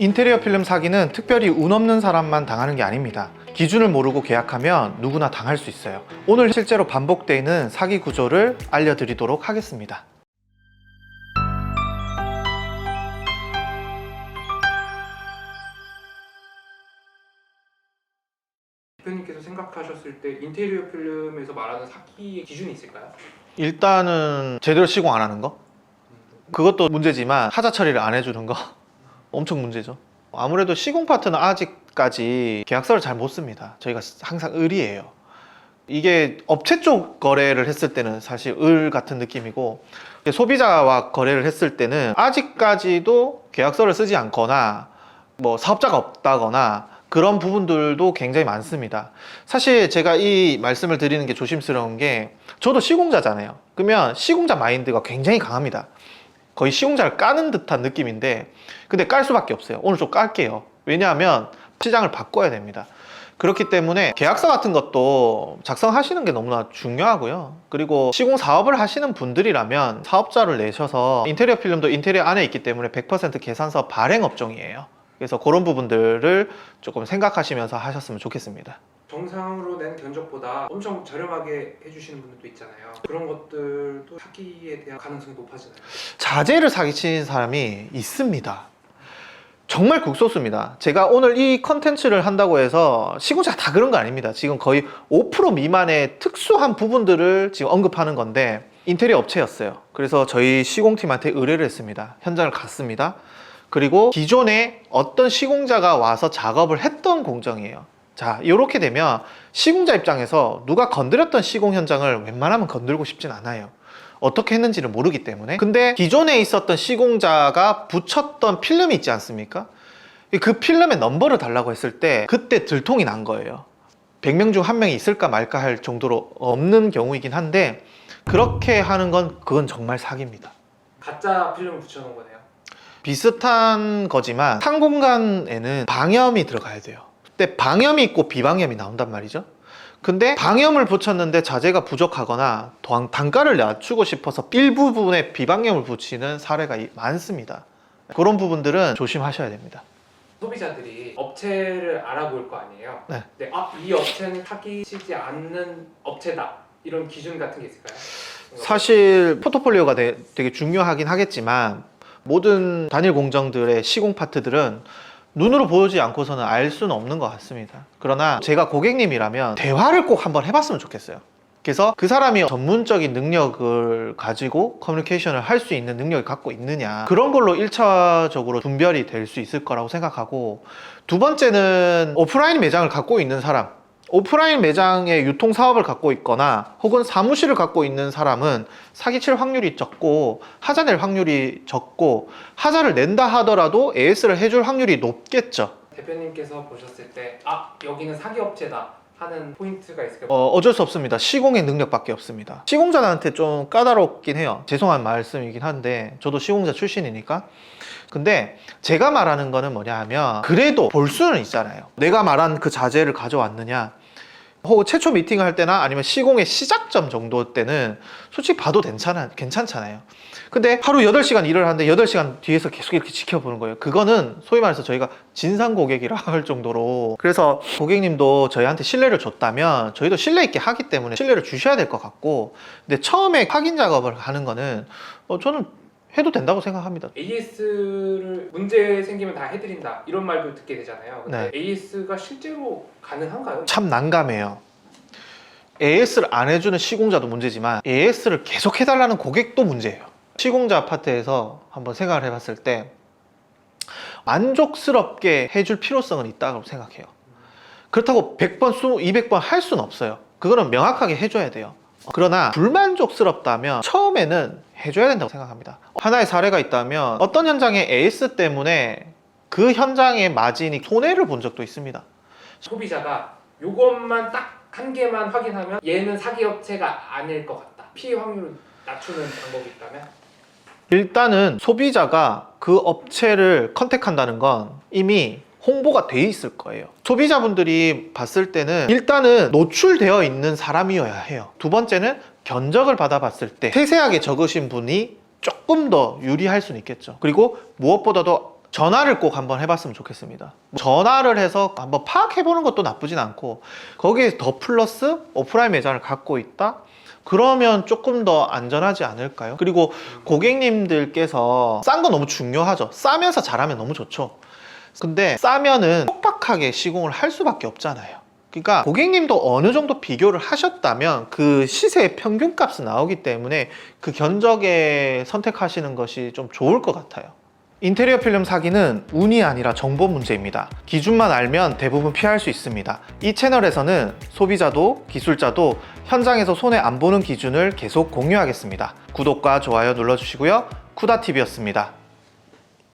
인테리어 필름 사기는 특별히 운 없는 사람만 당하는 게 아닙니다. 기준을 모르고 계약하면 누구나 당할 수 있어요. 오늘 실제로 반복되는 사기 구조를 알려드리도록 하겠습니다. 대표님께서 생각하셨을 때 인테리어 필름에서 말하는 사기의 기준이 있을까요? 일단은 제대로 시공 안 하는 거? 그것도 문제지만 하자 처리를 안 해주는 거 엄청 문제죠. 아무래도 시공 파트는 아직까지 계약서를 잘 못 씁니다. 저희가 항상 을이에요. 이게 업체 쪽 거래를 했을 때는 사실 을 같은 느낌이고, 소비자와 거래를 했을 때는 아직까지도 계약서를 쓰지 않거나 뭐 사업자가 없다거나 그런 부분들도 굉장히 많습니다. 사실 제가 이 말씀을 드리는 게 조심스러운 게, 저도 시공자잖아요. 그러면 시공자 마인드가 굉장히 강합니다. 거의 시공자를 까는 듯한 느낌인데, 근데 깔 수밖에 없어요. 오늘 좀 깔게요. 왜냐하면 시장을 바꿔야 됩니다. 그렇기 때문에 계약서 같은 것도 작성하시는 게 너무나 중요하고요. 그리고 시공 사업을 하시는 분들이라면 사업자를 내셔서, 인테리어 필름도 인테리어 안에 있기 때문에 100% 계산서 발행 업종이에요. 그래서 그런 부분들을 조금 생각하시면서 하셨으면 좋겠습니다. 정상으로 낸 견적보다 엄청 저렴하게 해주시는 분들도 있잖아요. 그런 것들도 사기에 대한 가능성이 높아지나요? 자재를 사기치는 사람이 있습니다. 정말 극소수입니다. 제가 오늘 이 컨텐츠를 한다고 해서 시공자가 다 그런 거 아닙니다. 지금 거의 5% 미만의 특수한 부분들을 지금 언급하는 건데, 인테리어 업체였어요. 그래서 저희 시공팀한테 의뢰를 했습니다. 현장을 갔습니다. 그리고 기존에 어떤 시공자가 와서 작업을 했던 공정이에요. 자, 이렇게 되면 시공자 입장에서 누가 건드렸던 시공 현장을 웬만하면 건들고 싶진 않아요. 어떻게 했는지를 모르기 때문에. 근데 기존에 있었던 시공자가 붙였던 필름이 있지 않습니까? 그 필름의 넘버를 달라고 했을 때 그때 들통이 난 거예요. 100명 중 1명이 있을까 말까 할 정도로 없는 경우이긴 한데, 그렇게 하는 건 그건 정말 사기입니다. 가짜 필름을 붙여놓은 거네요. 비슷한 거지만 상공간에는 방염이 들어가야 돼요. 근데 방염이 있고 비방염이 나온단 말이죠. 근데 방염을 붙였는데 자재가 부족하거나 단가를 낮추고 싶어서 일부분에 비방염을 붙이는 사례가 많습니다. 그런 부분들은 조심하셔야 됩니다. 소비자들이 업체를 알아볼 거 아니에요. 네. 근데 이 업체는 사기치지 않는 업체다, 이런 기준 같은 게 있을까요? 사실 포트폴리오가 되게 중요하긴 하겠지만, 모든 단일 공정들의 시공 파트들은 눈으로 보지 않고서는 알 수는 없는 것 같습니다. 그러나 제가 고객님이라면 대화를 꼭 한번 해봤으면 좋겠어요. 그래서 그 사람이 전문적인 능력을 가지고 커뮤니케이션을 할 수 있는 능력을 갖고 있느냐, 그런 걸로 1차적으로 분별이 될 수 있을 거라고 생각하고, 두 번째는 오프라인 매장을 갖고 있는 사람, 오프라인 매장의 유통 사업을 갖고 있거나 혹은 사무실을 갖고 있는 사람은 사기칠 확률이 적고 하자 낼 확률이 적고, 하자를 낸다 하더라도 AS를 해줄 확률이 높겠죠. 대표님께서 보셨을 때 여기는 사기 업체다 하는 포인트가 있을까요? 어쩔 수 없습니다. 시공의 능력밖에 없습니다. 시공자한테 좀 까다롭긴 해요. 죄송한 말씀이긴 한데, 저도 시공자 출신이니까. 근데 제가 말하는 거는 뭐냐 하면, 그래도 볼 수는 있잖아요. 내가 말한 그 자재를 가져왔느냐, 혹은 최초 미팅을 할 때나 아니면 시공의 시작점 정도 때는 솔직히 봐도 괜찮잖아요. 근데 하루 8시간 일을 하는데 8시간 뒤에서 계속 이렇게 지켜보는 거예요. 그거는 소위 말해서 저희가 진상 고객이라 할 정도로. 그래서 고객님도 저희한테 신뢰를 줬다면 저희도 신뢰 있게 하기 때문에 신뢰를 주셔야 될 것 같고, 근데 처음에 확인 작업을 하는 거는 저는 해도 된다고 생각합니다. AS를 문제 생기면 다 해드린다, 이런 말도 듣게 되잖아요. 근데 네. AS가 실제로 가능한가요? 참 난감해요. AS를 안 해주는 시공자도 문제지만 AS를 계속 해달라는 고객도 문제예요. 시공자 아파트에서 한번 생각을 해봤을 때 만족스럽게 해줄 필요성은 있다고 생각해요. 그렇다고 100번, 200번 할 수는 없어요. 그거는 명확하게 해줘야 돼요. 그러나 불만족스럽다면 처음에는 해줘야 된다고 생각합니다. 하나의 사례가 있다면, 어떤 현장의 AS 때문에 그 현장의 마진이 손해를 본 적도 있습니다. 소비자가 요것만 딱 한 개만 확인하면 얘는 사기 업체가 아닐 것 같다, 피해 확률을 낮추는 방법이 있다면? 일단은 소비자가 그 업체를 컨택한다는 건 이미 홍보가 돼 있을 거예요. 소비자분들이 봤을 때는 일단은 노출되어 있는 사람이어야 해요. 두 번째는 견적을 받아봤을 때 세세하게 적으신 분이 조금 더 유리할 수는 있겠죠. 그리고 무엇보다도 전화를 꼭 한번 해봤으면 좋겠습니다. 전화를 해서 한번 파악해보는 것도 나쁘진 않고, 거기에 더 플러스 오프라인 매장을 갖고 있다? 그러면 조금 더 안전하지 않을까요? 그리고 고객님들께서 싼 거 너무 중요하죠. 싸면서 잘하면 너무 좋죠. 근데 싸면은 촉박하게 시공을 할 수밖에 없잖아요. 그러니까 고객님도 어느 정도 비교를 하셨다면 그 시세의 평균값은 나오기 때문에 그 견적에 선택하시는 것이 좀 좋을 것 같아요. 인테리어 필름 사기는 운이 아니라 정보 문제입니다. 기준만 알면 대부분 피할 수 있습니다. 이 채널에서는 소비자도 기술자도 현장에서 손해 안 보는 기준을 계속 공유하겠습니다. 구독과 좋아요 눌러주시고요. 쿠다TV였습니다.